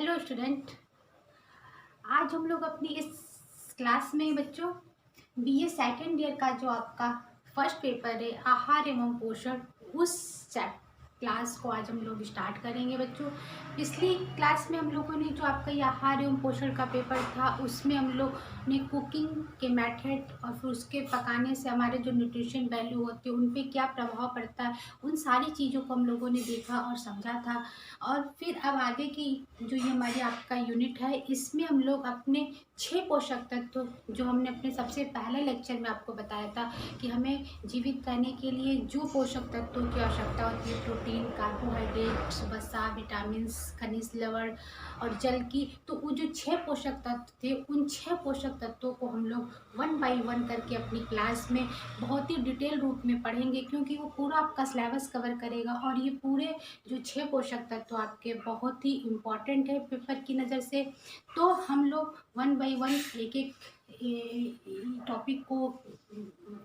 Hello student. आज हम लोग अपनी इस क्लास में बच्चों बीए सेकेंड ईयर का जो आपका फर्स्ट पेपर है आहार एवं पोषण उस क्लास को आज हम लोग स्टार्ट करेंगे बच्चों। पिछली क्लास में हम लोगों ने जो आपका ये आहार एवं पोषण का पेपर था उसमें हम लोग ने कुकिंग के मेथड और फिर उसके पकाने से हमारे जो न्यूट्रिशन वैल्यू होते हैं उन पे क्या प्रभाव पड़ता है उन सारी चीज़ों को हम लोगों ने देखा और समझा था। और फिर अब आगे की जो ये हमारी आपका यूनिट है इसमें हम लोग अपने 6 पोषक तत्व जो हमने अपने सबसे पहले लेक्चर में आपको बताया था कि हमें जीवित रहने के लिए जो पोषक तत्वों की आवश्यकता होती है, प्रोटीन, कार्बोहाइड्रेट्स, वसा, विटामिन, खनिज लवण और जल की, तो वो जो 6 पोषक तत्व थे उन 6 पोषक तत्वों को हम लोग 1 बाय 1 करके अपनी क्लास में बहुत ही डिटेल रूप में पढ़ेंगे, क्योंकि वो पूरा आपका सिलेबस कवर करेगा और ये पूरे जो 6 पोषक तत्व आपके बहुत ही इम्पॉर्टेंट है पेपर की नज़र से। तो हम लोग 1 बाय 1 एक एक टॉपिक को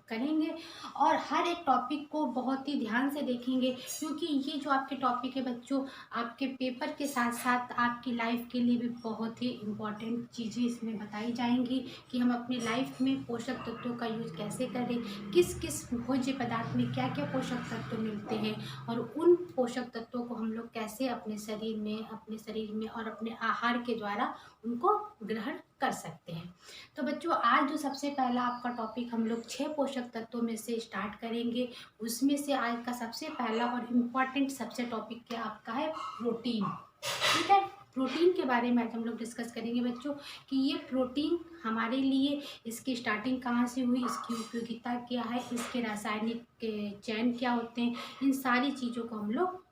करेंगे और हर एक टॉपिक को बहुत ही ध्यान से देखेंगे, क्योंकि ये जो आपके टॉपिक है बच्चों आपके पेपर के साथ साथ आपकी लाइफ के लिए भी बहुत ही इम्पॉर्टेंट चीज़ें इसमें बताई जाएंगी कि हम अपनी लाइफ में पोषक तत्वों का यूज़ कैसे करें, किस किस भोज्य पदार्थ में क्या क्या पोषक तत्व मिलते हैं और उन पोषक तत्वों को हम लोग कैसे अपने शरीर में और अपने आहार के द्वारा उनको ग्रहण कर सकते हैं। तो बच्चों आज जो सबसे पहला आपका टॉपिक हम लोग 6 पोषक तत्वों में से स्टार्ट करेंगे, उसमें से आज का सबसे पहला और इम्पॉर्टेंट सबसे टॉपिक क्या आपका है, प्रोटीन। ठीक है, प्रोटीन के बारे में आज हम लोग डिस्कस करेंगे बच्चों कि ये प्रोटीन हमारे लिए इसकी स्टार्टिंग कहाँ से हुई, इसकी उपयोगिता क्या है, इसके रासायनिक चयन क्या होते हैं, इन सारी चीज़ों को हम लोग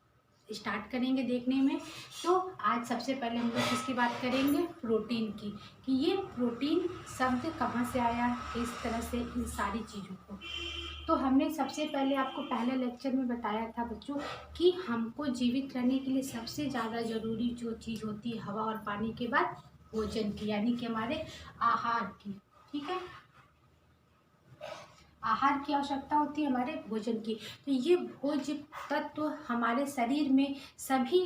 स्टार्ट करेंगे देखने में। तो आज सबसे पहले हम लोग किसकी बात करेंगे, प्रोटीन की, कि ये प्रोटीन शब्द कहाँ से आया, इस तरह से इन सारी चीज़ों को। तो हमने सबसे पहले आपको पहले लेक्चर में बताया था बच्चों कि हमको जीवित रहने के लिए सबसे ज़्यादा ज़रूरी जो चीज़ होती है हवा और पानी के बाद भोजन की, यानी कि हमारे आहार की। ठीक है, आहार की आवश्यकता होती है हमारे भोजन की। तो ये भोज्य तत्व हमारे शरीर में सभी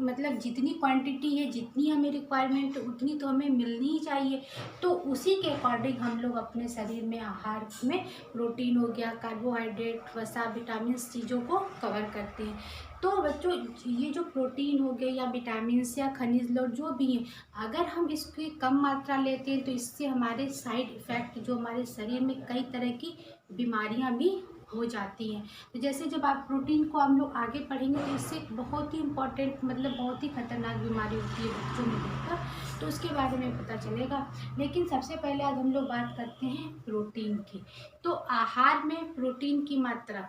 मतलब जितनी क्वांटिटी है, जितनी हमें रिक्वायरमेंट उतनी तो हमें मिलनी ही चाहिए। तो उसी के अकॉर्डिंग हम लोग अपने शरीर में आहार में प्रोटीन हो गया, कार्बोहाइड्रेट, वसा, विटामिन चीज़ों को कवर करते हैं। तो बच्चों ये जो प्रोटीन हो गया या विटामिन या खनिज लवण जो भी हैं, अगर हम इसकी कम मात्रा लेते हैं तो इससे हमारे साइड इफ़ेक्ट जो हमारे शरीर में कई तरह की बीमारियां भी हो जाती हैं। तो जैसे जब आप प्रोटीन को हम लोग आगे पढ़ेंगे तो इससे बहुत ही इम्पॉर्टेंट मतलब बहुत ही खतरनाक बीमारी होती है बच्चों में देखकर, तो उसके बारे में पता चलेगा। लेकिन सबसे पहले आज हम लोग बात करते हैं प्रोटीन की। तो आहार में प्रोटीन की मात्रा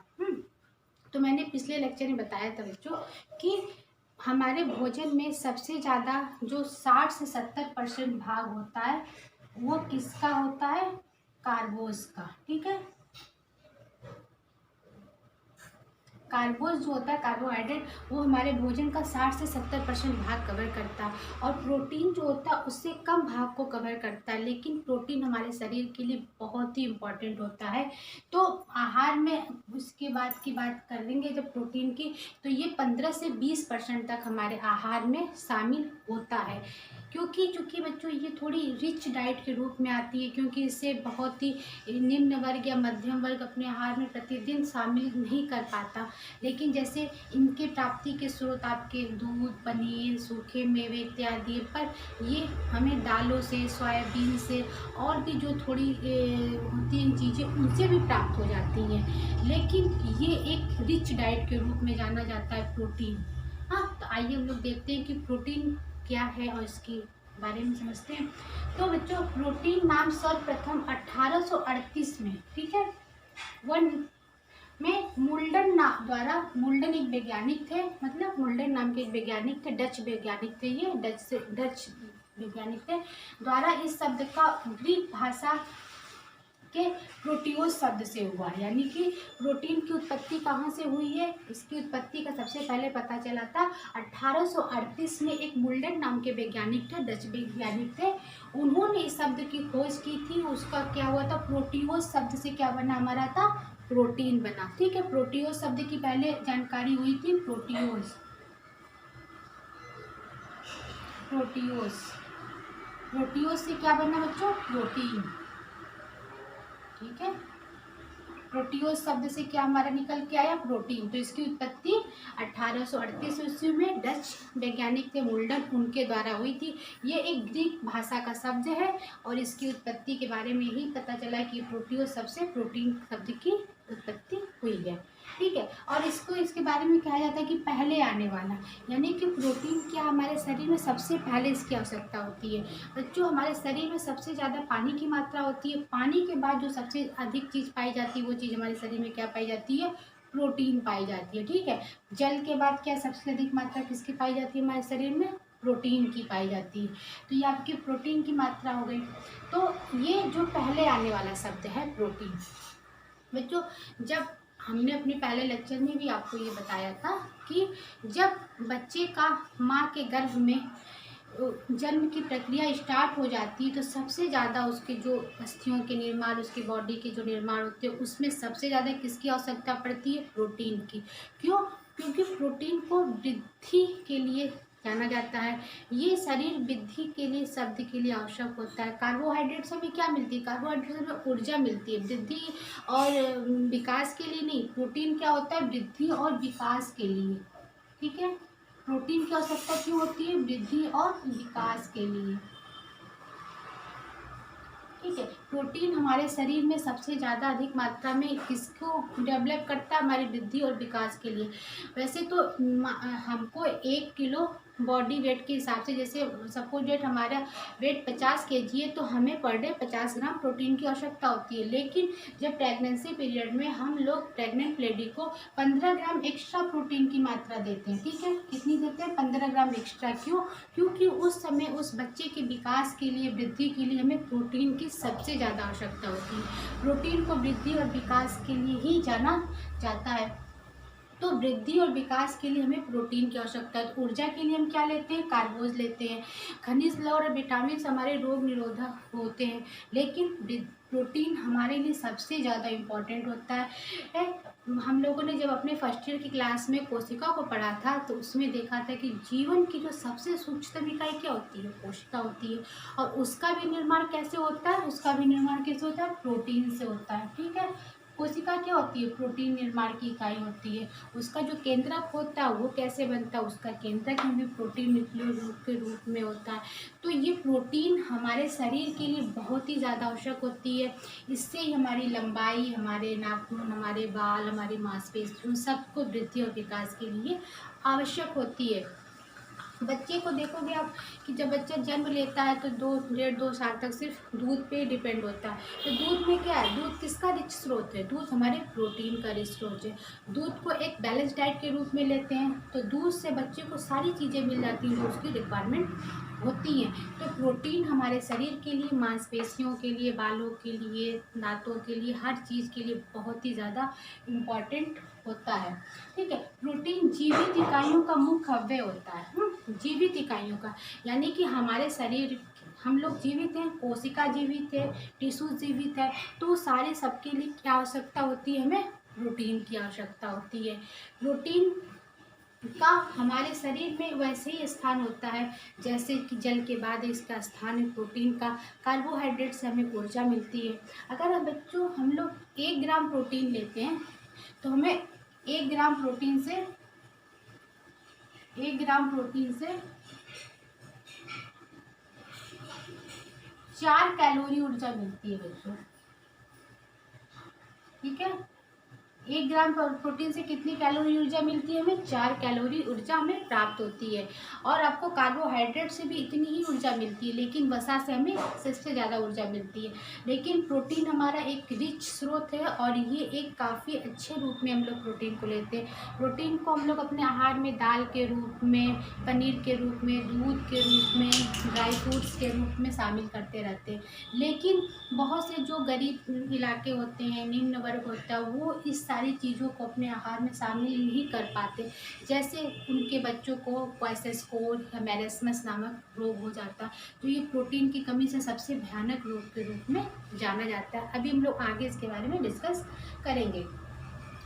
तो मैंने पिछले लेक्चर में बताया था बच्चों कि हमारे भोजन में सबसे ज़्यादा जो 60 से 70% भाग होता है वो किसका होता है, कार्बोज का। ठीक है, कार्बोज जो होता है कार्बोहाइड्रेट वो हमारे भोजन का 60 से 70% भाग कवर करता है और प्रोटीन जो होता है उससे कम भाग को कवर करता है, लेकिन प्रोटीन हमारे शरीर के लिए बहुत ही इम्पॉर्टेंट होता है। तो आहार में उसके बाद की बात करेंगे जब प्रोटीन की, तो ये 15 से 20% तक हमारे आहार में शामिल होता है, क्योंकि चूँकि बच्चों ये थोड़ी रिच डाइट के रूप में आती है, क्योंकि इसे बहुत ही निम्न वर्ग या मध्यम वर्ग अपने आहार में प्रतिदिन शामिल नहीं कर पाता। लेकिन जैसे इनके प्राप्ति के स्रोत आपके दूध, पनीर, सूखे मेवे इत्यादि, पर ये हमें दालों से, सोयाबीन से और भी जो थोड़ी होती हैं चीज़ें उनसे भी प्राप्त हो जाती हैं, लेकिन ये एक रिच डाइट के रूप में जाना जाता है प्रोटीन। हाँ, तो आइए हम लोग देखते हैं कि प्रोटीन क्या है और इसके बारे में समझते हैं। तो बच्चों प्रोटीन नाम सर्वप्रथम 1838 में, ठीक है, वन में मुल्डन द्वारा, मुल्डन एक वैज्ञानिक थे, मतलब मुल्डन नाम के एक वैज्ञानिक थे, डच वैज्ञानिक थे, ये डच वैज्ञानिक थे, द्वारा इस शब्द का ग्रीक भाषा के प्रोटियोस शब्द से हुआ। यानी कि प्रोटीन की उत्पत्ति कहाँ से हुई है, इसकी उत्पत्ति का सबसे पहले पता चला था 1838 में एक मुल्डन नाम के वैज्ञानिक थे, डच वैज्ञानिक थे, उन्होंने इस शब्द की खोज की थी। उसका क्या हुआ था, प्रोटियोस शब्द से क्या बना हमारा था, प्रोटीन बना। ठीक है, प्रोटियोस शब्द की पहले जानकारी हुई थी, प्रोटियोस। प्रोटीओस। प्रोटीओस से क्या बनना बच्चों? प्रोटीन। ठीक है, प्रोटीओस शब्द से क्या हमारा निकल के आया? प्रोटीन। तो इसकी उत्पत्ति 1838 ईस्वी में डच वैज्ञानिक थे मुल्डन, उनके द्वारा हुई थी। ये एक ग्रीक भाषा का शब्द है और इसकी उत्पत्ति के बारे में ही पता चला कि प्रोटीओस शब्द से प्रोटीन शब्द की उत्पत्ति हुई है। ठीक है, और इसको इसके बारे में कहा जाता है कि पहले आने वाला, यानी कि प्रोटीन क्या हमारे शरीर में सबसे पहले इसकी आवश्यकता होती है। बच्चों, हमारे शरीर में सबसे ज़्यादा पानी की मात्रा होती है। पानी के बाद जो सबसे अधिक चीज़ पाई जाती है वो चीज़ हमारे शरीर में क्या पाई जाती है? प्रोटीन पाई जाती है। ठीक है, जल के बाद क्या सबसे अधिक मात्रा किसकी पाई जाती है हमारे शरीर में? प्रोटीन की पाई जाती है। तो ये आपकी प्रोटीन की मात्रा हो गई। तो ये जो पहले आने वाला शब्द है प्रोटीन। बच्चों, जब हमने अपने पहले लेक्चर में भी आपको ये बताया था कि जब बच्चे का माँ के गर्भ में जन्म की प्रक्रिया स्टार्ट हो जाती है तो सबसे ज़्यादा उसके जो अस्थियों के निर्माण, उसकी बॉडी के जो निर्माण होते हैं उसमें सबसे ज़्यादा किसकी आवश्यकता पड़ती है? प्रोटीन की। क्यों? क्योंकि प्रोटीन को वृद्धि के लिए जाना जाता है। ये शरीर वृद्धि के लिए, शब्द के लिए आवश्यक होता है। कार्बोहाइड्रेट से हमें क्या मिलती है? कार्बोहाइड्रेट से हमें ऊर्जा मिलती है, वृद्धि और विकास के लिए नहीं। प्रोटीन क्या होता है? वृद्धि और विकास के लिए। ठीक है, प्रोटीन की आवश्यकता क्यों होती है? वृद्धि और विकास के लिए। ठीक है, प्रोटीन हमारे शरीर में सबसे ज़्यादा अधिक मात्रा में किसको डेवलप करता है? हमारी वृद्धि और विकास के लिए। वैसे तो हमको 1 किलो बॉडी वेट के हिसाब से, जैसे सपोज डेट हमारा वेट 50 kg है तो हमें पर डे 50 ग्राम प्रोटीन की आवश्यकता होती है। लेकिन जब प्रेगनेंसी पीरियड में हम लोग प्रेग्नेंट लेडी को 15 ग्राम एक्स्ट्रा प्रोटीन की मात्रा देते हैं। ठीक है, कितनी देते हैं? 15 ग्राम एक्स्ट्रा। क्यों? क्योंकि उस समय उस बच्चे के विकास के लिए, वृद्धि के लिए हमें प्रोटीन की सबसे ज़्यादा आवश्यकता होती है। प्रोटीन को वृद्धि और विकास के लिए ही जाना जाता है। तो वृद्धि और विकास के लिए हमें प्रोटीन की आवश्यकता है। तो ऊर्जा के लिए हम क्या लेते हैं? कार्बोज लेते हैं। खनिज लवण और विटामिन हमारे रोग निरोधक होते हैं, लेकिन प्रोटीन हमारे लिए सबसे ज़्यादा इम्पॉर्टेंट होता है। हम लोगों ने जब अपने फर्स्ट ईयर की क्लास में कोशिका को पढ़ा था तो उसमें देखा था कि जीवन की जो सबसे सूक्ष्म इकाई क्या होती है? कोशिका होती है। और उसका भी निर्माण कैसे होता है? उसका भी निर्माण कैसे होता है? प्रोटीन से होता है। ठीक है, कोशिका क्या होती है? प्रोटीन निर्माण की इकाई होती है। उसका जो केंद्रक होता है वो कैसे बनता है? उसका केंद्रक भी प्रोटीन न्यूक्लियोटाइड के रूप में होता है। तो ये प्रोटीन हमारे शरीर के लिए बहुत ही ज़्यादा आवश्यक होती है। इससे ही हमारी लंबाई, हमारे नाखून, हमारे बाल, हमारी मांसपेशी, उन सबको वृद्धि और विकास के लिए आवश्यक होती है। बच्चे को देखोगे आप कि जब बच्चा जन्म लेता है तो 2 साल तक सिर्फ दूध पे डिपेंड होता है। तो दूध में क्या है? दूध किसका रिच स्रोत है? दूध हमारे प्रोटीन का रिच स्रोत है। दूध को एक बैलेंस डाइट के रूप में लेते हैं तो दूध से बच्चे को सारी चीज़ें मिल जाती हैं जो उसकी रिक्वायरमेंट होती हैं। तो प्रोटीन हमारे शरीर के लिए, मांसपेशियों के लिए, बालों के लिए, दांतों के लिए, हर चीज़ के लिए बहुत ही ज़्यादा इम्पॉर्टेंट होता है। ठीक है, प्रोटीन जीवित इकाइयों का मुख्य अवयव होता है। जीवित इकाइयों का, यानी कि हमारे शरीर, हम लोग जीवित हैं, कोशिका जीवित है, टिश्यू जीवित है, तो सारे सबके लिए क्या आवश्यकता होती है? हमें प्रोटीन की आवश्यकता होती है। प्रोटीन का हमारे शरीर में वैसे ही स्थान होता है जैसे कि जल के बाद इसका स्थान है प्रोटीन का। कार्बोहाइड्रेट से हमें ऊर्जा मिलती है। अगर बच्चों हम लोग 1 ग्राम प्रोटीन लेते हैं तो हमें 1 ग्राम प्रोटीन से 4 कैलोरी ऊर्जा मिलती है बच्चों। ठीक है, 1 ग्राम प्रोटीन से कितनी कैलोरी ऊर्जा मिलती है? हमें 4 कैलोरी ऊर्जा हमें प्राप्त होती है। और आपको कार्बोहाइड्रेट से भी इतनी ही ऊर्जा मिलती है, लेकिन वसा से हमें सबसे ज़्यादा ऊर्जा मिलती है। लेकिन प्रोटीन हमारा एक रिच स्रोत है और ये एक काफ़ी अच्छे रूप में हम लोग प्रोटीन को लेते हैं। प्रोटीन को हम लोग अपने आहार में दाल के रूप में, पनीर के रूप में, दूध के रूप में, ड्राई फ्रूट्स के रूप में शामिल करते रहते हैं। लेकिन बहुत से जो गरीब इलाके होते हैं, निम्न वर्ग होता है, वो इस सारी चीज़ों को अपने आहार में शामिल नहीं कर पाते। जैसे उनके बच्चों को क्वाइसेस्कोर या मैरेस्मस नामक रोग हो जाता है। तो ये प्रोटीन की कमी से सबसे भयानक रोग के रूप में जाना जाता है। अभी हम लोग आगे इसके बारे में डिस्कस करेंगे।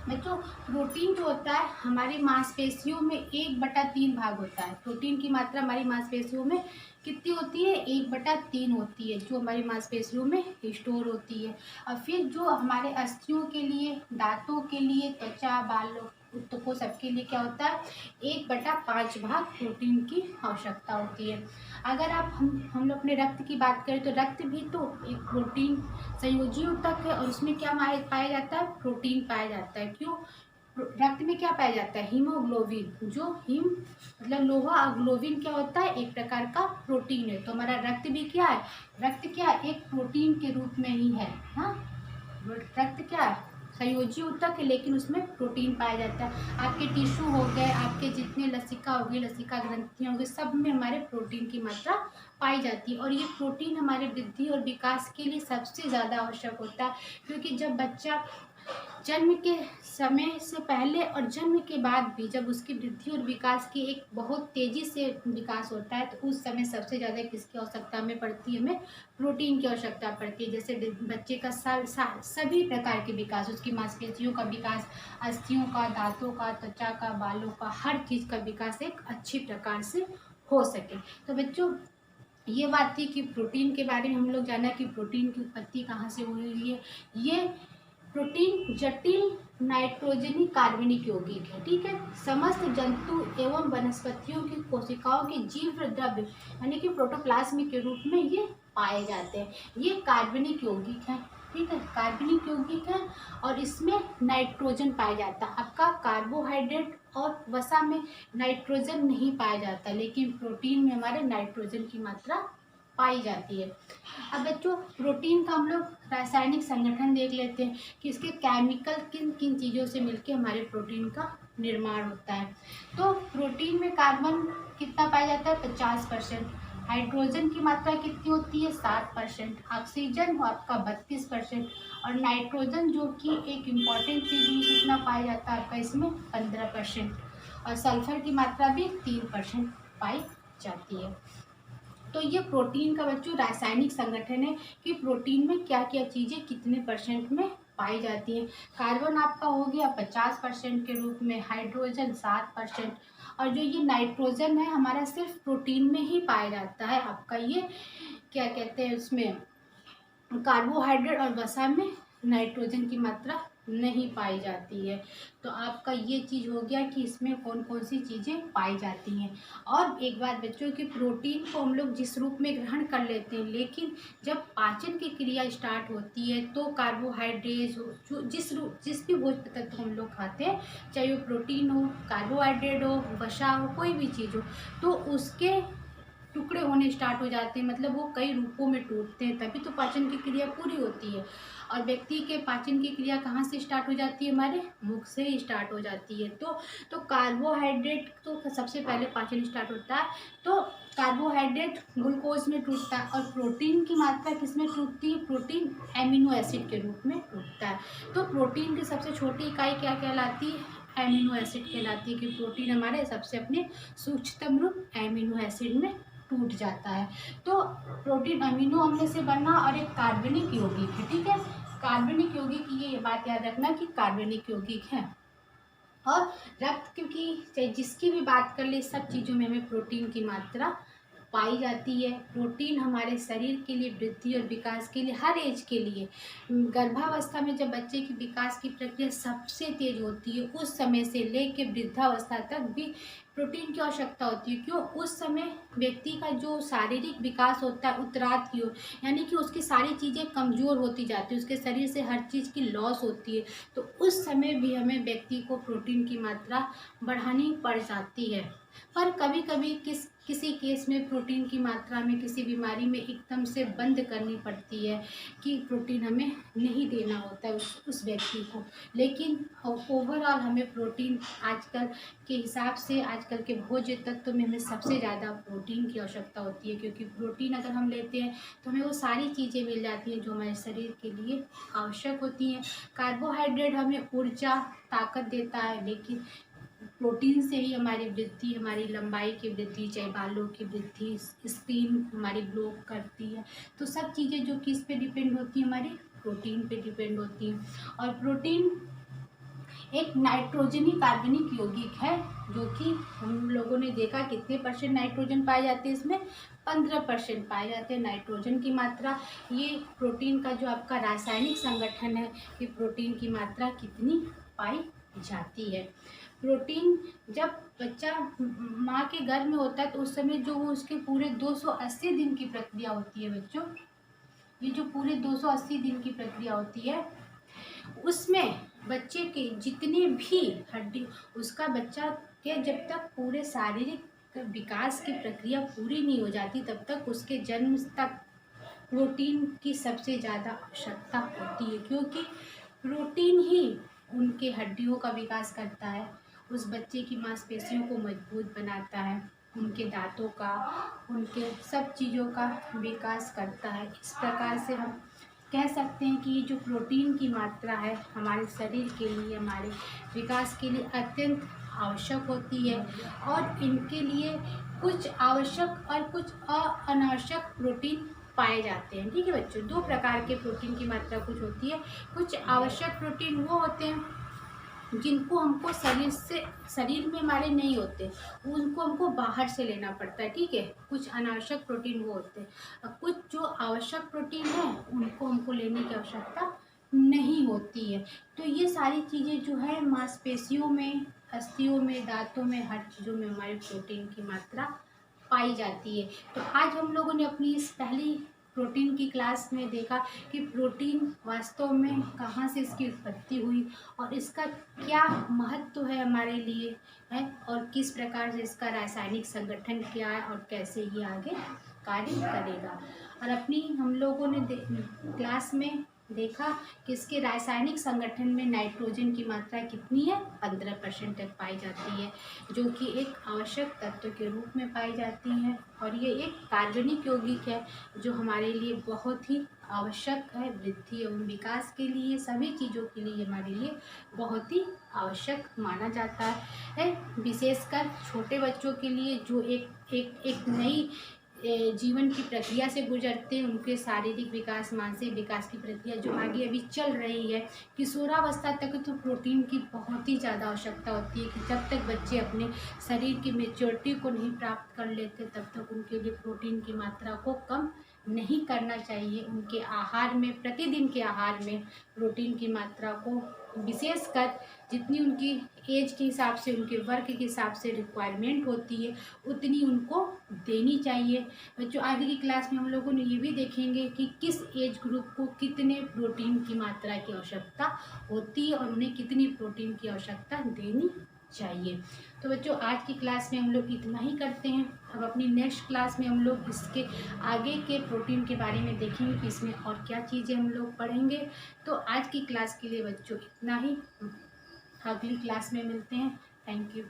बच्चों प्रोटीन जो होता है हमारी मांसपेशियों में 1/3 भाग होता है। प्रोटीन की मात्रा हमारी मांसपेशियों में कितनी होती है? 1/3 होती है, जो हमारी मांसपेशियों में स्टोर होती है। और फिर जो हमारे अस्थियों के लिए, दांतों के लिए, त्वचा, बालों, ऊतकों, सबके लिए क्या होता है? 1/5 भाग प्रोटीन की आवश्यकता होती है। अगर आप हम लोग अपने रक्त की बात करें तो रक्त भी तो एक प्रोटीन संयोजी ऊतक है, और उसमें क्या पाया जाता है? प्रोटीन पाया जाता है। क्यों? रक्त में क्या पाया जाता है? हीमोग्लोबिन। जो हिम मतलब लोहा, और ग्लोबिन क्या होता है? एक प्रकार का प्रोटीन है। तो हमारा रक्त भी क्या है? रक्त क्या है? एक प्रोटीन के रूप में ही है। हाँ, रक्त क्या है? संयोजी ऊतक है, लेकिन उसमें प्रोटीन पाया जाता है। आपके टिश्यू हो गए, आपके जितने लसिका हो गई, लसिका ग्रंथियां हो गई, सब में हमारे प्रोटीन की मात्रा पाई जाती है। और ये प्रोटीन हमारे वृद्धि और विकास के लिए सबसे ज़्यादा आवश्यक होता है। क्योंकि जब बच्चा जन्म के समय से पहले और जन्म के बाद भी जब उसकी वृद्धि और विकास की एक बहुत तेज़ी से विकास होता है, तो उस समय सबसे ज़्यादा किसकी आवश्यकता हमें पड़ती है? हमें प्रोटीन की आवश्यकता पड़ती है। जैसे बच्चे का सभी प्रकार के विकास, उसकी मांसपेशियों का विकास, अस्थियों का, दांतों का, त्वचा का, बालों का, हर चीज़ का विकास एक अच्छी प्रकार से हो सके। तो बच्चों ये बात थी कि प्रोटीन के बारे में हम लोग जाना कि प्रोटीन की उत्पत्ति कहाँ से हुई है। ये प्रोटीन जटिल नाइट्रोजनी कार्बनिक यौगिक है। ठीक है, समस्त जंतु एवं वनस्पतियों की कोशिकाओं के जीव द्रव्य यानी कि प्रोटोप्लाज्म के रूप में ये पाए जाते हैं। ये कार्बनिक यौगिक है। ठीक है, कार्बनिक यौगिक है, और इसमें नाइट्रोजन पाया जाता है। आपका कार्बोहाइड्रेट और वसा में नाइट्रोजन नहीं पाया जाता, लेकिन प्रोटीन में हमारे नाइट्रोजन की मात्रा पाई जाती है। अब बच्चों प्रोटीन का हम लोग रासायनिक संगठन देख लेते हैं कि इसके केमिकल किन किन चीज़ों से मिलकर हमारे प्रोटीन का निर्माण होता है। तो प्रोटीन में कार्बन कितना पाया जाता है? 50%। हाइड्रोजन की मात्रा कितनी होती है? 7%। ऑक्सीजन आपका 32%। और नाइट्रोजन जो कि एक इम्पॉर्टेंट चीज़ में कितना पाया जाता है आपका? इसमें 15%। और सल्फर की मात्रा भी 3% पाई जाती है। तो ये प्रोटीन का बच्चों रासायनिक संगठन है कि प्रोटीन में क्या क्या चीज़ें कितने परसेंट में पाई जाती हैं। कार्बन आपका हो गया 50% के रूप में, हाइड्रोजन 7%, और जो ये नाइट्रोजन है हमारा सिर्फ प्रोटीन में ही पाया जाता है। आपका ये क्या कहते हैं, उसमें कार्बोहाइड्रेट और वसा में नाइट्रोजन की मात्रा नहीं पाई जाती है। तो आपका ये चीज़ हो गया कि इसमें कौन कौन सी चीज़ें पाई जाती हैं। और एक बात बच्चों कि प्रोटीन को हम लोग जिस रूप में ग्रहण कर लेते हैं, लेकिन जब पाचन की क्रिया स्टार्ट होती है तो कार्बोहाइड्रेट जो जिस भी भोज्य तत्व हम लोग खाते हैं, चाहे वो प्रोटीन हो, कार्बोहाइड्रेट हो, वसा हो, कोई भी चीज़ हो, तो उसके टुकड़े होने स्टार्ट हो जाते हैं। मतलब वो कई रूपों में टूटते हैं, तभी तो पाचन की क्रिया पूरी होती है। और व्यक्ति के पाचन की क्रिया कहाँ से स्टार्ट हो जाती है? हमारे मुख से ही स्टार्ट हो जाती है। तो कार्बोहाइड्रेट तो सबसे पहले पाचन स्टार्ट होता है। तो कार्बोहाइड्रेट ग्लूकोज में टूटता है, और प्रोटीन की मात्रा किस में टूटती है? प्रोटीन एमिनो एसिड के रूप में टूटता है। तो प्रोटीन की सबसे छोटी इकाई क्या कहलाती है? एमिनो एसिड कहलाती है। कि प्रोटीन हमारे सबसे अपने सूक्ष्मतम रूप एमिनो एसिड में टूट जाता है। तो प्रोटीन अमीनो अम्ल से बना और एक कार्बनिक यौगिक है। ठीक है, कार्बनिक यौगिक, ये बात याद रखना कि कार्बनिक यौगिक है। और रक्त की चाहे जिसकी भी बात कर ले, सब चीज़ों में हमें प्रोटीन की मात्रा पाई जाती है। प्रोटीन हमारे शरीर के लिए, वृद्धि और विकास के लिए, हर एज के लिए, गर्भावस्था में जब बच्चे की विकास की प्रक्रिया सबसे तेज होती है, उस समय से लेकर वृद्धावस्था तक भी प्रोटीन की आवश्यकता होती है। क्यों? उस समय व्यक्ति का जो शारीरिक विकास होता है उत्तरार्ध की ओर, यानी कि उसकी सारी चीज़ें कमज़ोर होती जाती है, उसके शरीर से हर चीज़ की लॉस होती है। तो उस समय भी हमें व्यक्ति को प्रोटीन की मात्रा बढ़ानी पड़ जाती है। पर कभी कभी किसी केस में प्रोटीन की मात्रा में किसी बीमारी में एकदम से बंद करनी पड़ती है कि प्रोटीन हमें नहीं देना होता है उस व्यक्ति को। लेकिन ओवरऑल हमें प्रोटीन आजकल के हिसाब से, आजकल के भोज्य तत्व में हमें सबसे ज़्यादा प्रोटीन की आवश्यकता होती है। क्योंकि प्रोटीन अगर हम लेते हैं तो हमें वो सारी चीज़ें मिल जाती हैं जो हमारे शरीर के लिए आवश्यक होती हैं। कार्बोहाइड्रेट हमें ऊर्जा, ताकत देता है, लेकिन प्रोटीन से ही हमारी वृद्धि, हमारी लंबाई की वृद्धि, चाहे बालों की वृद्धि, स्किन हमारी ग्लो करती है। तो सब चीज़ें जो किस पे डिपेंड होती हैं? हमारी प्रोटीन पे डिपेंड होती हैं। और प्रोटीन एक नाइट्रोजनी कार्बनिक यौगिक है, जो कि हम लोगों ने देखा कितने परसेंट नाइट्रोजन पाए जाते हैं इसमें, 15% पाए जाते हैं नाइट्रोजन की मात्रा। ये प्रोटीन का जो आपका रासायनिक संगठन है कि प्रोटीन की मात्रा कितनी पाई जाती है। प्रोटीन जब बच्चा माँ के गर्भ में होता है तो उस समय जो वो उसके पूरे 280 दिन की प्रक्रिया होती है बच्चों, ये जो पूरे 280 दिन की प्रक्रिया होती है उसमें बच्चे के जितने भी हड्डी, उसका बच्चा के जब तक पूरे शारीरिक विकास की प्रक्रिया पूरी नहीं हो जाती तब तक उसके जन्म तक प्रोटीन की सबसे ज़्यादा आवश्यकता होती है, क्योंकि प्रोटीन ही उनके हड्डियों का विकास करता है, उस बच्चे की मांसपेशियों को मजबूत बनाता है, उनके दांतों का, उनके सब चीज़ों का विकास करता है। इस प्रकार से हम कह सकते हैं कि ये जो प्रोटीन की मात्रा है हमारे शरीर के लिए, हमारे विकास के लिए अत्यंत आवश्यक होती है। और इनके लिए कुछ आवश्यक और कुछ अनावश्यक प्रोटीन पाए जाते हैं। ठीक है बच्चों, दो प्रकार के प्रोटीन की मात्रा कुछ होती है। कुछ आवश्यक प्रोटीन वो होते हैं जिनको हमको शरीर में हमारे नहीं होते, उनको हमको बाहर से लेना पड़ता है। ठीक है, कुछ अनावश्यक प्रोटीन वो होते हैं। कुछ जो आवश्यक प्रोटीन है उनको हमको लेने की आवश्यकता नहीं होती है। तो ये सारी चीज़ें जो है मांसपेशियों में, अस्थियों में, दांतों में, हर चीज़ों में हमारे प्रोटीन की मात्रा पाई जाती है। तो आज हम लोगों ने अपनी इस पहली प्रोटीन की क्लास में देखा कि प्रोटीन वास्तव में कहाँ से इसकी उत्पत्ति हुई और इसका क्या महत्व है हमारे लिए है, और किस प्रकार से इसका रासायनिक संगठन क्या है और कैसे ये आगे कार्य करेगा। और अपनी हम लोगों ने क्लास में देखा कि इसके रासायनिक संगठन में नाइट्रोजन की मात्रा कितनी है, 15% तक पाई जाती है, जो कि एक आवश्यक तत्व के रूप में पाई जाती है। और ये एक कार्बनिक यौगिक है जो हमारे लिए बहुत ही आवश्यक है, वृद्धि एवं विकास के लिए, सभी चीज़ों के लिए हमारे लिए बहुत ही आवश्यक माना जाता है। विशेषकर छोटे बच्चों के लिए जो एक नई जीवन की प्रक्रिया से गुजरते हैं, उनके शारीरिक विकास, मानसिक विकास की प्रक्रिया जो आगे अभी चल रही है, किशोरावस्था तक तो प्रोटीन की बहुत ही ज़्यादा आवश्यकता होती है कि जब तक बच्चे अपने शरीर की मेच्योरिटी को नहीं प्राप्त कर लेते तब तक उनके लिए प्रोटीन की मात्रा को कम नहीं करना चाहिए। उनके आहार में, प्रतिदिन के आहार में प्रोटीन की मात्रा को विशेषकर जितनी उनकी एज के हिसाब से, उनके वर्क के हिसाब से रिक्वायरमेंट होती है उतनी उनको देनी चाहिए। बच्चों आगे की क्लास में हम लोगों ने ये भी देखेंगे कि किस एज ग्रुप को कितने प्रोटीन की मात्रा की आवश्यकता होती है और उन्हें कितनी प्रोटीन की आवश्यकता देनी चाहिए। तो बच्चों आज की क्लास में हम लोग इतना ही करते हैं। अब अपनी नेक्स्ट क्लास में हम लोग इसके आगे के प्रोटीन के बारे में देखेंगे कि इसमें और क्या चीज़ें हम लोग पढ़ेंगे। तो आज की क्लास के लिए बच्चों इतना ही, अगली क्लास में मिलते हैं। Thank you.